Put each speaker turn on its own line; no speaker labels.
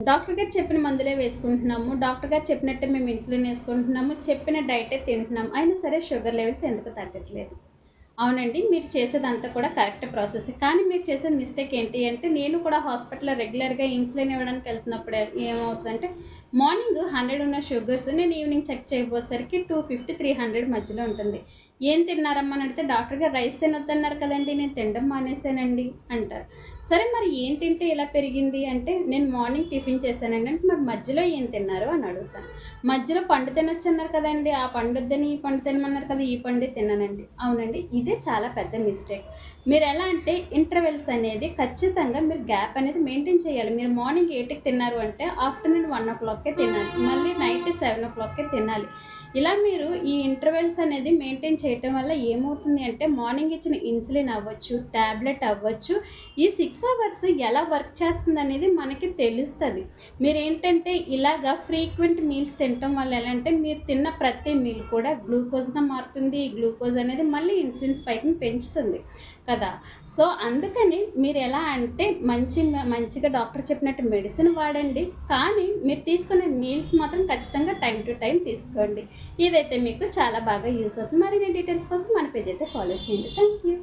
Doctor గారు చెప్పిన మందులే వేసుకుంటున్నాము. డాక్టర్ గారు చెప్పినట్టే మేము ఇన్సులిన్ వేసుకుంటున్నాము. చెప్పిన డైటే తింటున్నాము. అయినా సరే షుగర్ లెవెల్స్ ఎందుకు తగ్గట్లేదు? అవునండి. మీరు చేసేదంతా కూడా కరెక్ట్ ప్రాసెసే. కానీ మీరు చేసే మిస్టేక్ ఏంటి అంటే, నేను కూడా హాస్పిటల్‌లో రెగ్యులర్‌గా ఇన్సులిన్ ఇవ్వడానికి వెళ్తున్నప్పుడు ఏమవుతదంటే, మార్నింగ్ 100 ఉన్న షుగర్స్ నేను ఈవినింగ్ చెక్ చేయబోయేసరికి 250, 300 మధ్యలో ఉంటుంది. "ఏం తిన్నారమ్మా?" అని అడిగితే, "డాక్టర్ గారు రైస్ తినొద్దన్నారు కదండీ! నేను తినడం మానేశానండి" అంటారు. సరే మరి ఏం తింటే ఇలా పెరిగింది అంటే, "నేను మార్నింగ్ టిఫిన్ చేశానండి" అంటే, "మరి మధ్యలో ఏం తిన్నారు?" అని అడుగుతాను. "మధ్యలో పండు తినొచ్చన్నారు కదండీ! ఆ పండొద్దని ఈ పండు తినమన్నారు కదా! ఈ పండే తిన్నానండి." అవునండి. ఇదే చాలా పెద్ద మిస్టేక్. మీరెలా అంటే ఇంటర్వెల్స్ అనేది ఖచ్చితంగా మీరు గ్యాప్ అనేది మెయింటైన్ చేయాలి. మీరు మార్నింగ్ 8కి తిన్నారు అంటే ఆఫ్టర్‌నూన్ 1:00కే తినాలి. మళ్ళీ నైట్ 7:00కే తినాలి. ఇలా మీరు ఈ ఇంటర్వెల్స్ అనేది మెయింటైన్ చేయటం వల్ల ఏమవుతుంది అంటే మార్నింగ్ ఇచ్చిన ఇన్సులిన్ అవ్వచ్చు, టాబ్లెట్ అవ్వచ్చు, ఈ 6 అవర్స్ ఎలా వర్క్ చేస్తుందనేది మనకి తెలుస్తది. మీరేంటంటే ఇలాగా ఫ్రీక్వెంట్ మీల్స్ తినటం వల్ల ఎలా అంటే మీరు తిన్న ప్రతి మీల్ కూడా గ్లూకోజ్‌గా మారుతుంది. ఈ గ్లూకోజ్ అనేది మళ్ళీ ఇన్సులిన్ స్పైక్‌ని పెంచుతుంది కదా! సో, అందుకని మీరెలా అంటే మంచిగా డాక్టర్ చెప్పినట్టు మెడిసిన్ వాడండి. కానీ మీరు తీసుకునే మీల్స్ మాత్రం ఖచ్చితంగా టైమ్ టు టైమ్ తీసుకోండి. ఇదైతే మీకు చాలా బాగా యూజ్ అవుతుంది. మరిన్ని డీటెయిల్స్ కోసం మన పేజ్ అయితే ఫాలో చేయండి. Thank you.